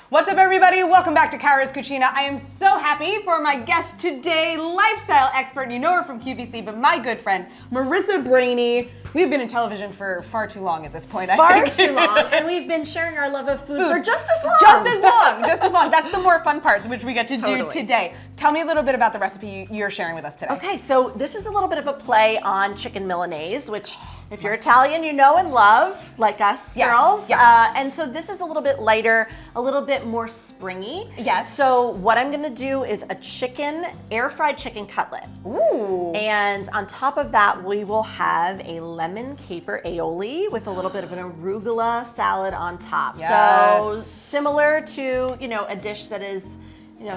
What's up, everybody? Welcome back to Cara's Cucina. I am so happy for my guest today, lifestyle expert. You know her from QVC, but my good friend, Marisa Brahney. We've been in television for far too long at this point, I think. Far too long, and we've been sharing our love of food for just as long. Just as long. That's the more fun part, which we get to do today. Tell me a little bit about the recipe you're sharing with us today. Okay, so this is a little bit of a play on chicken Milanese, which if you're Italian, you know and love, like us girls. Yes. And so this is a little bit lighter, a little bit more springy. Yes. So what I'm gonna do is a air fried chicken cutlet. Ooh. And on top of that, we will have a lemon caper aioli with a little bit of an arugula salad on top. Yes. So similar to, a dish that is,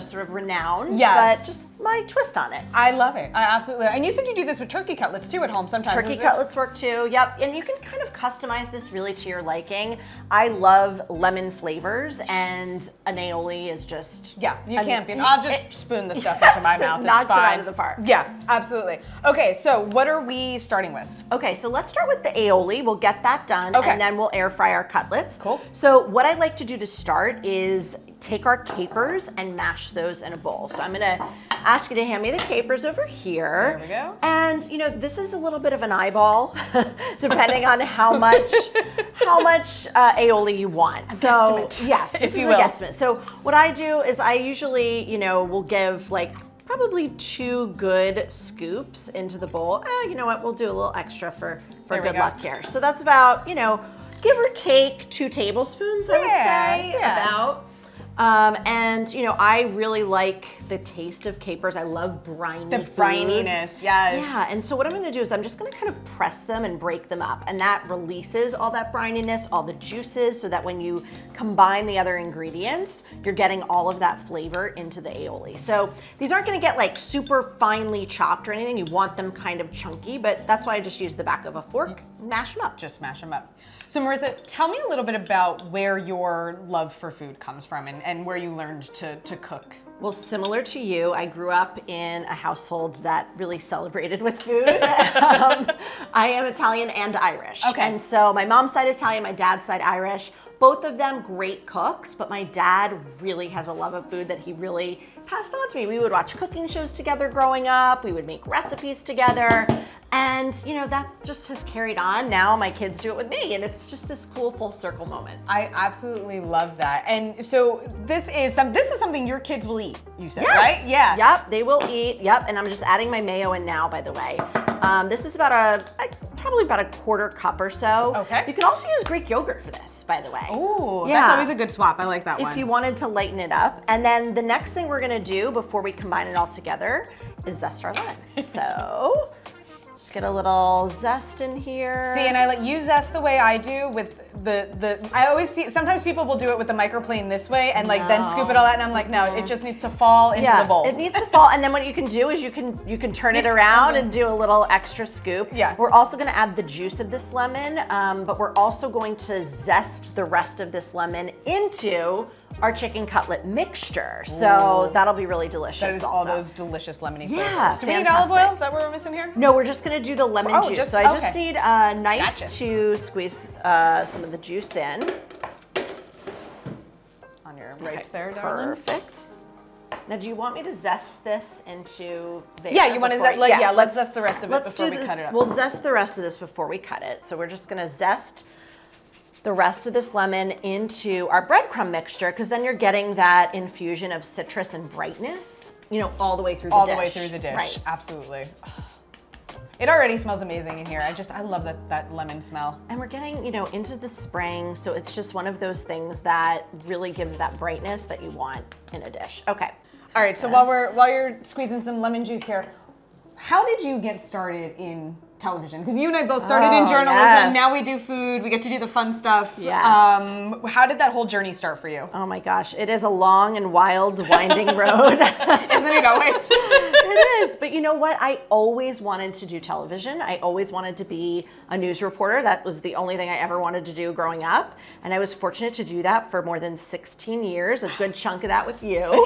sort of renowned, yes, but just my twist on it. I love it. I absolutely. And you said you do this with turkey cutlets too at home sometimes. Turkey cutlets work too, yep. And you can kind of customize this really to your liking. I love lemon flavors, and an aioli is just... Yeah, you can't be. I'll just spoon the stuff into my mouth. It's knocks fine. it out of the park. Yeah, absolutely. Okay, so what are we starting with? Okay, so let's start with the aioli. We'll get that done, and then we'll air fry our cutlets. Cool. So what I like to do to start is take our capers and mash those in a bowl. So I'm gonna ask you to hand me the capers over here. There we go. And this is a little bit of an eyeball, depending on how much aioli you want. Guesstimate, yes, if you is a will. guesstimate. So what I do is I usually, will give probably 2 good scoops into the bowl. You know what? We'll do a little extra for good luck here. So that's about, give or take 2 tablespoons, I would say, about. And I really like the taste of capers. I love briny foods. Brininess, yes. Yeah, and so what I'm gonna do is I'm just gonna kind of press them and break them up, and that releases all that brininess, all the juices, so that when you combine the other ingredients, you're getting all of that flavor into the aioli. So these aren't gonna get super finely chopped or anything. You want them kind of chunky, but that's why I just use the back of a fork and mash them up. Just mash them up. So Marisa, tell me a little bit about where your love for food comes from and where you learned to cook. Well, similar to you, I grew up in a household that really celebrated with food. I am Italian and Irish. Okay. And so my mom's side Italian, my dad's side Irish. Both of them great cooks, but my dad really has a love of food that he really passed on to me. We would watch cooking shows together growing up. We would make recipes together. And that just has carried on. Now my kids do it with me, and it's just this cool full circle moment. I absolutely love that. And so this is something your kids will eat, you said, yes. right? Yeah. Yep, they will eat. Yep, and I'm just adding my mayo in now, by the way. This is probably about a 1/4 cup or so. Okay. You can also use Greek yogurt for this, by the way. Ooh, yeah. That's always a good swap. I like that one. If you wanted to lighten it up. And then the next thing we're gonna do before we combine it all together is zest our lemon. So just get a little zest in here. See, and I let you zest the way I do with I always see, sometimes people will do it with the microplane this way and then scoop it all out, and I'm like, no, it just needs to fall into the bowl. It needs to fall, and then what you can do is you can turn it around and do a little extra scoop. Yeah. We're also gonna add the juice of this lemon, but we're also going to zest the rest of this lemon into our chicken cutlet mixture. So that'll be really delicious. That is all those delicious lemony flavors. Yeah, Do we need olive oil? Is that what we're missing here? No, we're just gonna do the lemon juice. So I just need a knife to squeeze some of the juice in. On your right there, darling. Perfect. Now, do you want me to zest this into there? Yeah, you want to zest, let's zest the rest of it before we cut it up. We'll zest the rest of this before we cut it. So we're just gonna zest the rest of this lemon into our breadcrumb mixture, because then you're getting that infusion of citrus and brightness, all the way through the dish. All the way through the dish, right. Absolutely. It already smells amazing in here. I love that lemon smell. And we're getting, into the spring, so it's just one of those things that really gives that brightness that you want in a dish. Okay. All right, so while you're squeezing some lemon juice here, how did you get started in television? Because you and I both started in journalism. Yes. Now we do food. We get to do the fun stuff. Yes. How did that whole journey start for you? Oh my gosh, it is a long and wild, winding road. Isn't it always? It is, but you know what? I always wanted to do television. I always wanted to be a news reporter. That was the only thing I ever wanted to do growing up. And I was fortunate to do that for more than 16 years, a good chunk of that with you.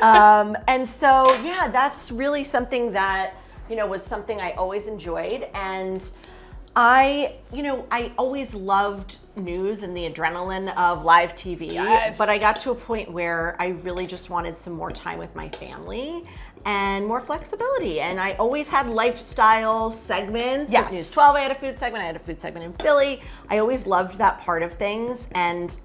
And so, yeah, that's really something that was something I always enjoyed. And I always loved news and the adrenaline of live TV, Yes. but I got to a point where I really just wanted some more time with my family and more flexibility. And I always had lifestyle segments. Yes. At News 12, I had a food segment. I had a food segment in Philly. I always loved that part of things. And,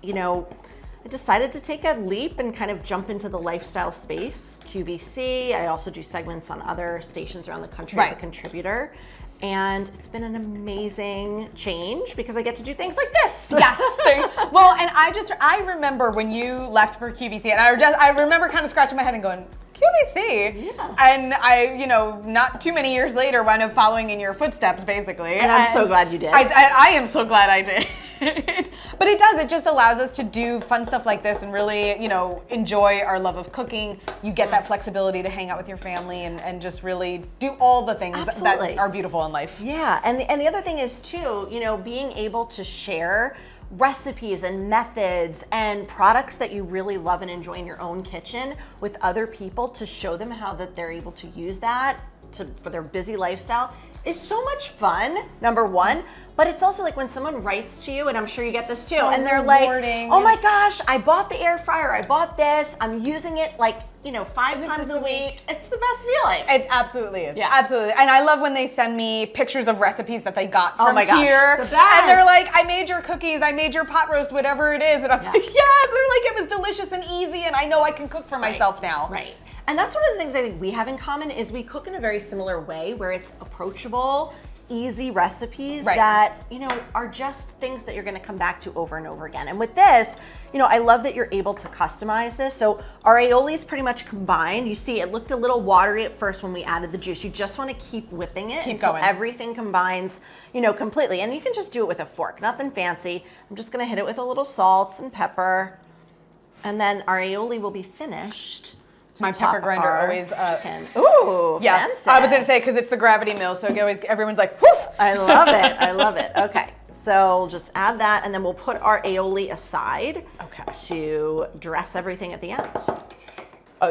I decided to take a leap and kind of jump into the lifestyle space. QVC, I also do segments on other stations around the country as a contributor. And it's been an amazing change because I get to do things like this. Yes. Well, and I remember when you left for QVC, and I remember kind of scratching my head and going, QVC? Yeah. And I, not too many years later, wound up following in your footsteps, basically. And I'm so glad you did. I am so glad I did. But it just allows us to do fun stuff like this and really, enjoy our love of cooking. You get that flexibility to hang out with your family and just really do all the things that are beautiful in life. Yeah, and the other thing is too, being able to share recipes and methods and products that you really love and enjoy in your own kitchen with other people to show them how that they're able to use that for their busy lifestyle is so much fun, number one. But it's also like when someone writes to you, and I'm sure you get this too, and they're rewarding. like, oh my gosh, I bought the air fryer, I bought this, I'm using it 5 times a week. It's the best feeling. It absolutely is. Yeah. Absolutely. And I love when they send me pictures of recipes that they got from here. The best. And they're like, I made your cookies, I made your pot roast, whatever it is. And I'm like, yes. They're like, it was delicious and easy, and I know I can cook for myself now. Right. And that's one of the things I think we have in common is we cook in a very similar way where it's approachable, easy recipes that, are just things that you're gonna come back to over and over again. And with this, I love that you're able to customize this. So our aioli is pretty much combined. You see, it looked a little watery at first when we added the juice. You just wanna keep whipping it until everything combines, completely. And you can just do it with a fork, nothing fancy. I'm just gonna hit it with a little salt and pepper. And then our aioli will be finished. My pepper grinder always. Ooh, yeah. fancy. I was gonna say because it's the gravity mill, so everyone's like, whoo! I love it. I love it. Okay, so we'll just add that, and then we'll put our aioli aside to dress everything at the end.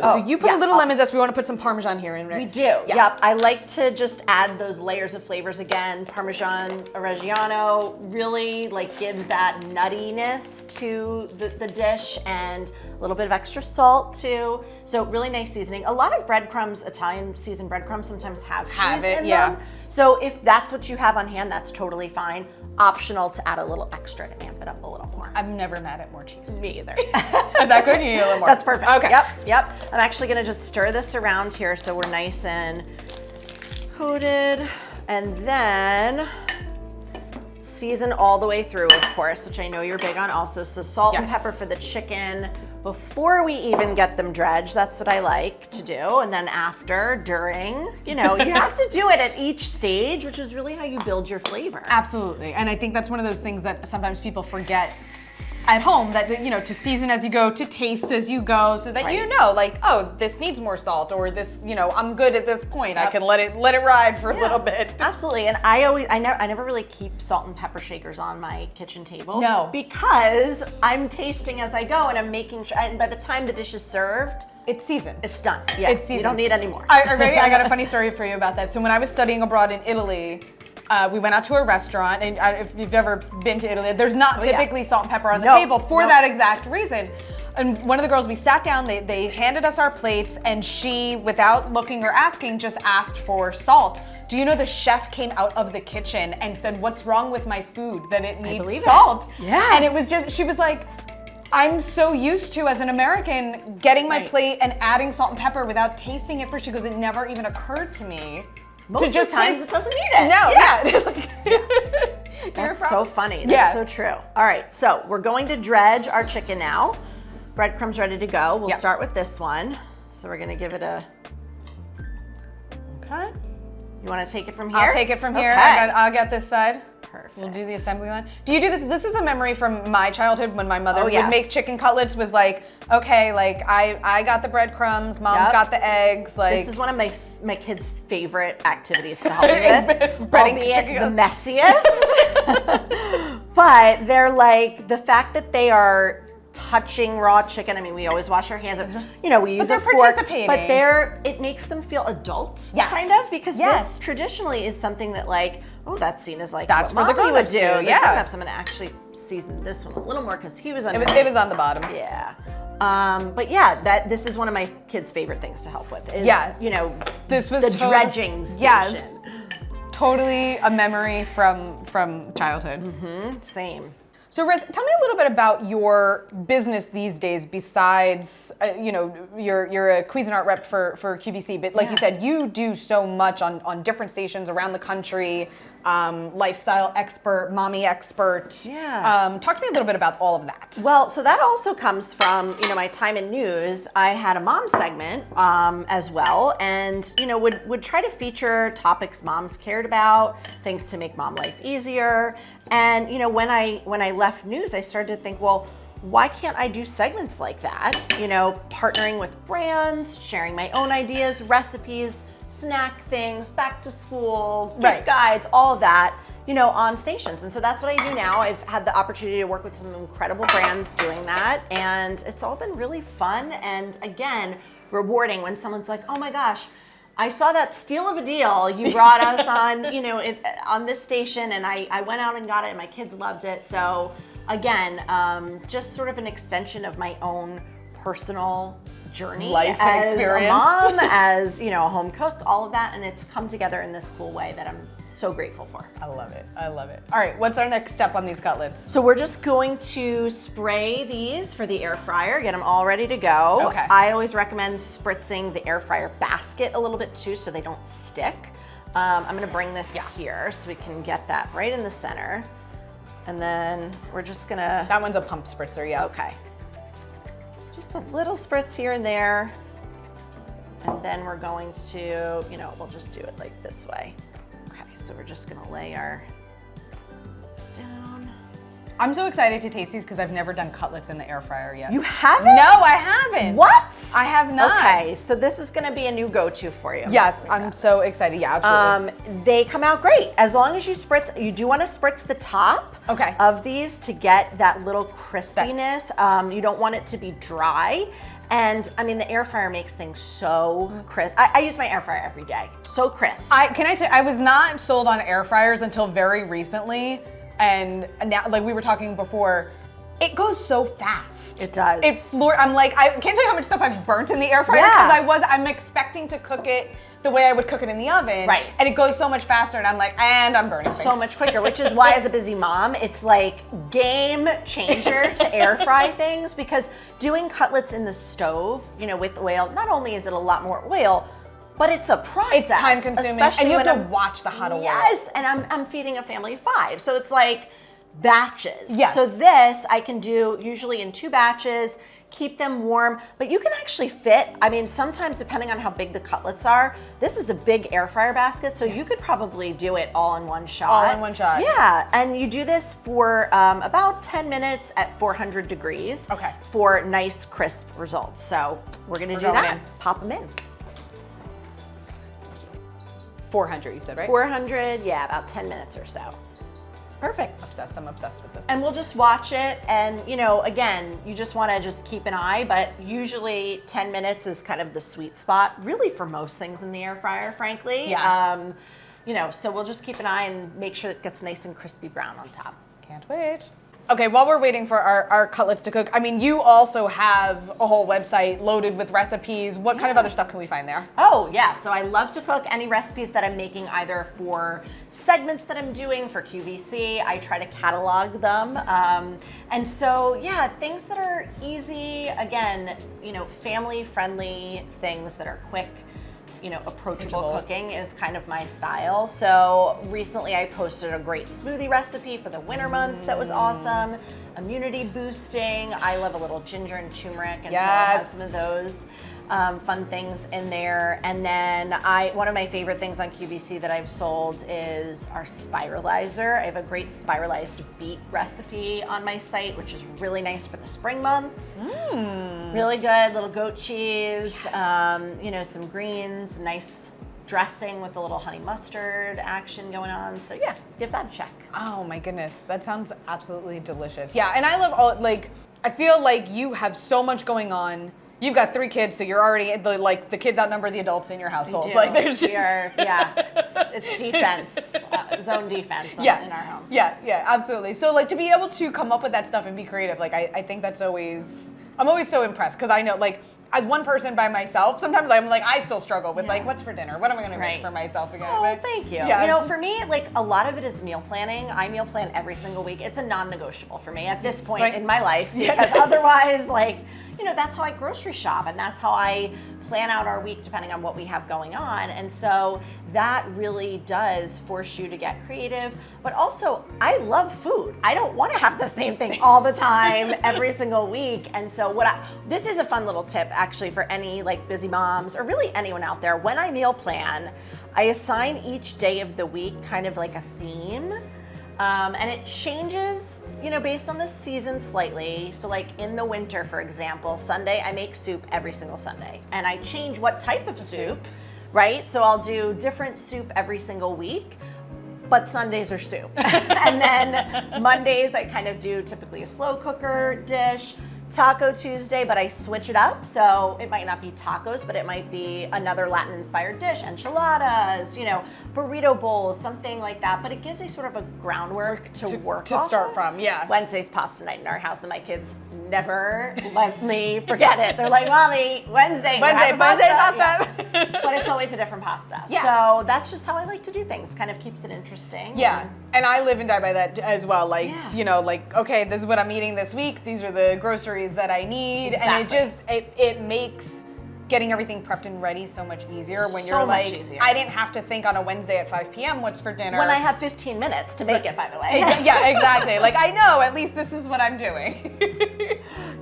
So you put a little lemon zest. We want to put some Parmesan here in it. We do. Yeah. Yep. I like to just add those layers of flavors again. Parmesan Reggiano really gives that nuttiness to the dish, and a little bit of extra salt too. So really nice seasoning. A lot of breadcrumbs, Italian seasoned breadcrumbs, sometimes have cheese in them. So if that's what you have on hand, that's totally fine. Optional to add a little extra to amp it up a little more. I'm never mad at more cheese. Me either. Is that good? You need a little more. That's perfect. Okay. Yep. I'm actually gonna just stir this around here so we're nice and coated, and then season all the way through, of course, which I know you're big on also. So salt and pepper for the chicken before we even get them dredged. That's what I like to do. And then after, during, you have to do it at each stage, which is really how you build your flavor. Absolutely. And I think that's one of those things that sometimes people forget at home, that to season as you go, to taste as you go, so that oh, this needs more salt, or this, I'm good at this point. I can let it ride for a little bit. Absolutely. And I never really keep salt and pepper shakers on my kitchen table. No. Because I'm tasting as I go, and I'm making sure, and by the time the dish is served, it's seasoned. It's done. Yeah. It's seasoned. You don't need any more. Are ready? I got a funny story for you about that. So when I was studying abroad in Italy, we went out to a restaurant, and if you've ever been to Italy, there's not typically salt and pepper on the table for that exact reason. And one of the girls, we sat down, they handed us our plates, and she, without looking or asking, just asked for salt. Do you know the chef came out of the kitchen and said, "What's wrong with my food? That it needs salt?" Yeah. And it was just, she was like, I'm so used to, as an American, getting my plate and adding salt and pepper without tasting it first. She goes, it never even occurred to me. Most of the times it doesn't need it. No, That's so funny. That's so true. All right, so we're going to dredge our chicken now. Breadcrumbs ready to go. We'll start with this one. So we're gonna give it a... Okay. You wanna take it from here? I'll take it from here. Okay. I'll get this side. Perfect. We'll do the assembly line. Do you do this? This is a memory from my childhood when my mother would yes. make chicken cutlets. Was like, okay, I got the breadcrumbs, mom's got the eggs. This is one of my kids' favorite activities to help me with. Albeit the messiest. But they're the fact that they are touching raw chicken. I mean, we always wash our hands. We use a fork. Participating. But it makes them feel adult, kind of, because this traditionally is something that Oh, that scene is like That's what for the Mommy would grown-ups do. too, The yeah. grown-ups, I'm gonna actually season this one a little more because he was on. It was on the bottom. Yeah. But yeah, this is one of my kids' favorite things to help with. Is, Yeah. You know, This was the dredging station. Yes. Totally a memory from childhood. Same. So Riz, tell me a little bit about your business these days besides, you're a Cuisinart rep for QVC, but like you said, you do so much on different stations around the country, lifestyle expert, mommy expert. Yeah. Talk to me a little bit about all of that. Well, so that also comes from, my time in news. I had a mom segment as well, and, would try to feature topics moms cared about, things to make mom life easier. And, when I left news, I started to think, well, why can't I do segments like that? Partnering with brands, sharing my own ideas, recipes, snack things, back to school, gift guides, all of that, on stations. And so that's what I do now. I've had the opportunity to work with some incredible brands doing that. And it's all been really fun. And again, rewarding when someone's like, oh my gosh, I saw that steal of a deal you brought us on, on this station, and I went out and got it, and my kids loved it. So again, just sort of an extension of my own personal journey, life and experience, a mom, as a home cook, all of that, and it's come together in this cool way that I'm so grateful for. I love it. I love it. All right, what's our next step on these cutlets? So we're just going to spray these for the air fryer, get them all ready to go. Okay. I always recommend spritzing the air fryer basket a little bit too so they don't stick. I'm gonna bring this here so we can get that right in the center. And then we're just gonna... That one's a pump spritzer, yeah. Okay. Just a little spritz here and there. And then we're going to, we'll just do it like this way. Okay, so we're just gonna lay our this down. I'm so excited to taste these because I've never done cutlets in the air fryer yet. You haven't? No, I haven't. What? I have not. Okay, so this is gonna be a new go-to for you. Yes, I'm so excited. Yeah, absolutely. They come out great. As long as you spritz, you do wanna spritz the top of these to get that little crispiness. You don't want it to be dry. And I mean, the air fryer makes things so crisp. I use my air fryer every day. So crisp. I was not sold on air fryers until very recently. And now, like we were talking before, it goes so fast. It does. I'm like, I can't tell you how much stuff I've burnt in the air fryer because I'm expecting to cook it the way I would cook it in the oven. Right. And it goes so much faster and I'm like, and I'm burning things. So much quicker, which is why as a busy mom, it's like game changer to air fry things, because doing cutlets in the stove, with oil, not only is it a lot more oil, but it's a process. It's time consuming and you have to watch the hot oil. Yes, and I'm feeding a family of 5. So it's like batches. Yes. So this I can do usually in 2 batches, keep them warm, but you can actually fit, sometimes depending on how big the cutlets are, this is a big air fryer basket, so you could probably do it all in one shot. All in one shot. Yeah, and you do this for about 10 minutes at 400 degrees for nice crisp results. So we're gonna do that. Pop them in. 400, you said, right? 400, yeah, about 10 minutes or so. Perfect. I'm obsessed with this. And we'll just watch it, and again, you just want to just keep an eye, but usually 10 minutes is kind of the sweet spot, really, for most things in the air fryer, frankly. Yeah. So we'll just keep an eye and make sure it gets nice and crispy brown on top. Can't wait. Okay, while we're waiting for our cutlets to cook, you also have a whole website loaded with recipes. What kind of other stuff can we find there? Oh, yeah. So I love to cook any recipes that I'm making either for segments that I'm doing for QVC. I try to catalog them. And so, yeah, things that are easy, again, family-friendly things that are quick, approachable cooking is kind of my style. So recently I posted a great smoothie recipe for the winter months that was awesome. Immunity boosting. I love a little ginger and turmeric, and so I have some of those fun things in there. And then one of my favorite things on QVC that I've sold is our spiralizer. I have a great spiralized beet recipe on my site, which is really nice for the spring months. Really good, little goat cheese, some greens, nice dressing with a little honey mustard action going on. So yeah, give that a check. Oh my goodness, that sounds absolutely delicious. Yeah, and I love I feel like you have so much going on. You've got 3 kids, so you're already the kids outnumber the adults in your household. We do. Like there's just it's defense, zone defense in our home. Yeah, absolutely. So like to be able to come up with that stuff and be creative, like I think that's always, I'm always so impressed because I know like as one person by myself, sometimes I'm like, I still struggle with like, what's for dinner? What am I going to make for myself again? Oh, thank you. Yeah, you know, for me, like a lot of it is meal planning. I meal plan every single week. It's a non-negotiable for me at this point in my life because otherwise, like, you know, that's how I grocery shop and that's how I plan out our week depending on what we have going on. And so that really does force you to get creative. But also, I love food. I don't want to have the same thing all the time, every single week. And so this is a fun little tip actually for any like busy moms or really anyone out there. When I meal plan, I assign each day of the week kind of like a theme. And it changes, you know, based on the season slightly. So like in the winter, for example, Sunday, I make soup every single Sunday. And I change what type of soup, right? So I'll do different soup every single week, but Sundays are soup. And then Mondays, I kind of do typically a slow cooker dish. Taco Tuesday, but I switch it up. So it might not be tacos, but it might be another Latin inspired dish, enchiladas, you know, burrito bowls, something like that. But it gives me sort of a groundwork to work to off start of. from. Yeah. Wednesday's pasta night in our house, and my kids never let me forget it. They're like, Mommy, Wednesday pasta. Yeah. But it's always a different pasta. Yeah. So that's just how I like to do things. Kind of keeps it interesting. Yeah. And I live and die by that as well. Like, you know, like, okay, this is what I'm eating this week. These are the groceries that I need. Exactly. And it makes getting everything prepped and ready so much easier when you're like, I didn't have to think on a Wednesday at 5 p.m. what's for dinner. When I have 15 minutes to make it, by the way. Yeah, exactly. Like, I know, at least this is what I'm doing.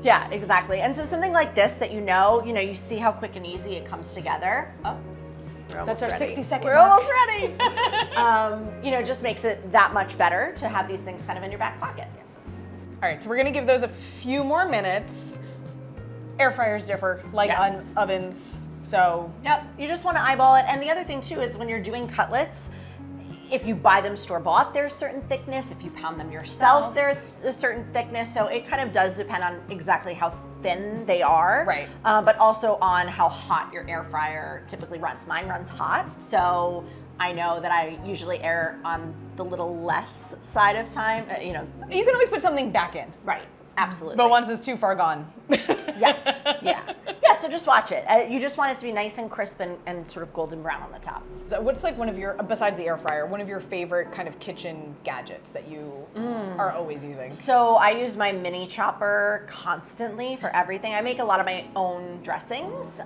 Yeah, exactly. And so something like this that you know, you see how quick and easy it comes together. Oh, that's our 60-second We're almost ready. You know, just makes it that much better to have these things kind of in your back pocket. Yes. All right, so we're gonna give those a few more minutes. Air fryers differ, like ovens, so. Yep, you just wanna eyeball it. And the other thing too is when you're doing cutlets, if you buy them store-bought, there's certain thickness. If you pound them yourself, there's a certain thickness. So it kind of does depend on exactly how thin they are. Right. But also on how hot your air fryer typically runs. Mine runs hot, so I know that I usually err on the little less side of time. You know, you can always put something back in. Right. Absolutely. But once it's too far gone. Yes. Yeah. So just watch it. You just want it to be nice and crisp and sort of golden brown on the top. So what's like one of your, besides the air fryer, one of your favorite kind of kitchen gadgets that you are always using? So I use my mini chopper constantly for everything. I make a lot of my own dressings.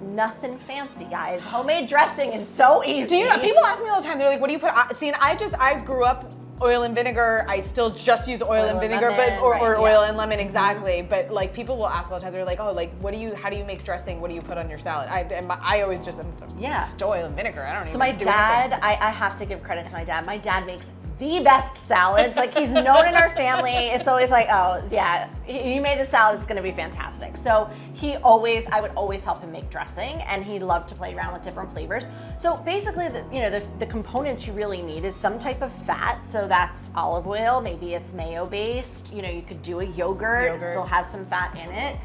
Nothing fancy, guys. Homemade dressing is so easy. Do you know, people ask me all the time, they're like, what do you put? See, and I grew up oil and vinegar. I still just use oil and vinegar, lemon, or oil and lemon, exactly. But like people will ask all the time, they're like, oh, like how do you make dressing? What do you put on your salad? I always just oil and vinegar. I don't even. So my dad, I have to give credit to my dad. My dad makes the best salads. Like he's known in our family. It's always like, oh yeah, you made the salad. It's going to be fantastic. So I would always help him make dressing, and he loved to play around with different flavors. So basically, the components you really need is some type of fat. So that's olive oil. Maybe it's mayo based. You know, you could do a yogurt. It still has some fat in it.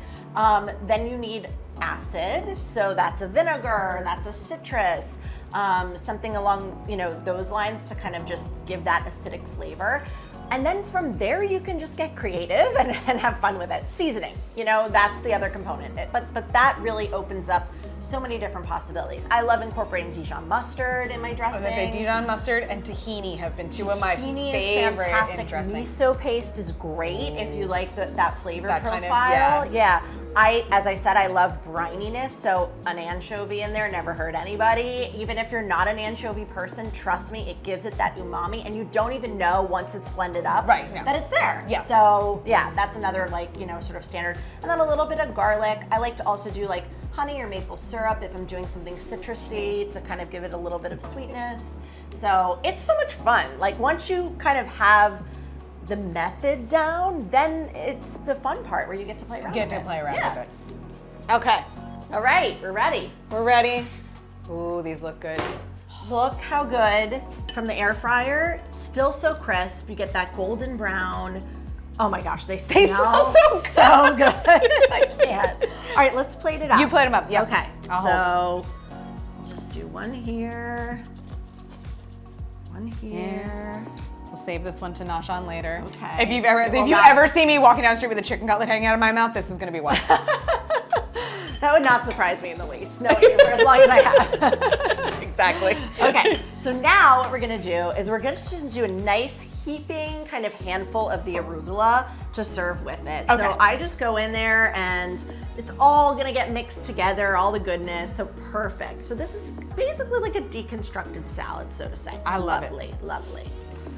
Then you need acid. So that's a vinegar. That's a citrus. Something along, those lines to kind of just give that acidic flavor. And then from there, you can just get creative and have fun with it. Seasoning, that's the other component. But that really opens up so many different possibilities. I love incorporating Dijon mustard in my dressing. I was gonna say Dijon mustard and tahini have been two of my favorite in dressing. Miso paste is great if you like that flavor profile. Kind of, yeah. As I said, I love brininess, so an anchovy in there never hurt anybody. Even if you're not an anchovy person, trust me, it gives it that umami, and you don't even know once it's blended up that it's there. Yes. So yeah, that's another sort of standard. And then a little bit of garlic. I like to also do honey or maple syrup if I'm doing something citrusy to kind of give it a little bit of sweetness. So it's so much fun. Once you kind of have the method down, then it's the fun part where you get to play around with it. Okay. All right, we're ready. We're ready. Ooh, these look good. Look how good from the air fryer. Still so crisp. You get that golden brown. Oh my gosh, they smell so good. I can't. All right, let's plate it up. You plate them up, yeah. Okay, I'll hold. I'll just do one here, one here. We'll save this one to nosh on later. Okay. If you've ever seen me walking down the street with a chicken cutlet hanging out of my mouth, this is gonna be why. That would not surprise me in the least, knowing you for as long as I have. Exactly. Okay, so now what we're gonna do is we're gonna just do a nice heaping kind of handful of the arugula to serve with it. Okay. So I just go in there and it's all gonna get mixed together, all the goodness, so perfect. So this is basically like a deconstructed salad, so to say. I love it. Lovely, lovely.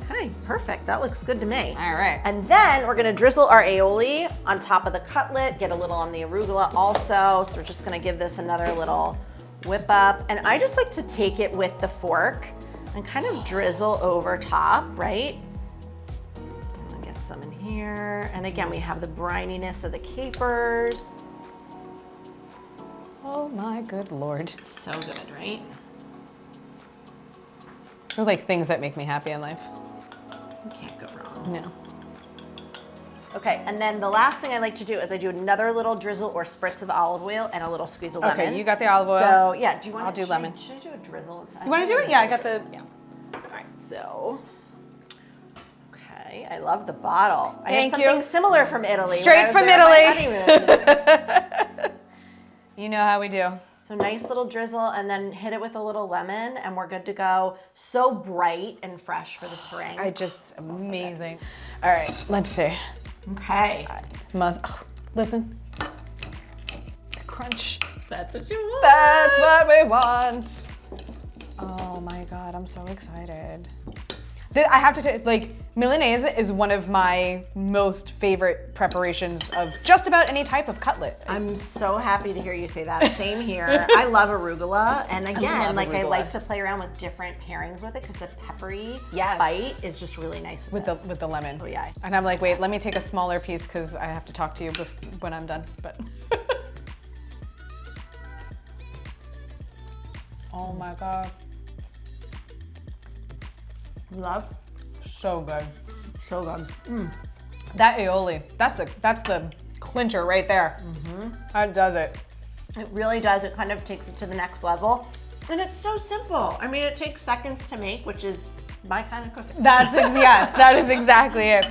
Okay, perfect, that looks good to me. All right. And then we're gonna drizzle our aioli on top of the cutlet, get a little on the arugula also. So we're just gonna give this another little whip up. And I just like to take it with the fork and kind of drizzle over top, right? I'll get some in here. And again, we have the brininess of the capers. Oh my good Lord. So good, right? They're like things that make me happy in life. You can't go wrong. No. Okay, and then the last thing I like to do is I do another little drizzle or spritz of olive oil and a little squeeze of lemon. Okay, you got the olive oil. So yeah, do you want I'll do lemon. Should I do a drizzle inside? You want to do it? Yeah, I got the. Yeah. All right, so. Okay, I love the bottle. I Thank have you. something similar from Italy. Straight from when I was there Italy. on my honeymoon. You know how we do. So nice little drizzle and then hit it with a little lemon and we're good to go. So bright and fresh for the spring. Amazing. All right, let's see. Okay. Listen. The crunch. That's what you want. That's what we want. Oh my God, I'm so excited. I have to say, like, Milanese is one of my most favorite preparations of just about any type of cutlet. I'm so happy to hear you say that. Same here. I love arugula. And again, I arugula. like to play around with different pairings with it because the peppery Yes. bite is just really nice with this. with the lemon. Oh, yeah. And I'm like, wait, let me take a smaller piece because I have to talk to you when I'm done. But oh my God. Love. So good. So good. That aioli, that's the clincher right there. That does it. It really does. It kind of takes it to the next level. And it's so simple. I mean, it takes seconds to make, which is my kind of cooking. Yes, that is exactly it.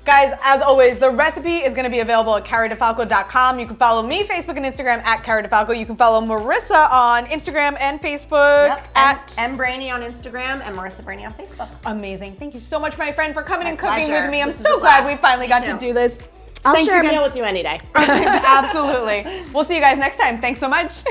Guys, as always, the recipe is going to be available at caradifalco.com. You can follow me, Facebook and Instagram at Cara Di Falco. You can follow Marisa on Instagram and Facebook at M Brahney on Instagram and Marisa Brahney on Facebook. Amazing. Thank you so much, my friend, for coming and My cooking pleasure. with me. I'm This is so a glad blast. we finally got Me to too. do this. I'll Thanks share a again. meal with you any day. Absolutely. We'll see you guys next time. Thanks so much.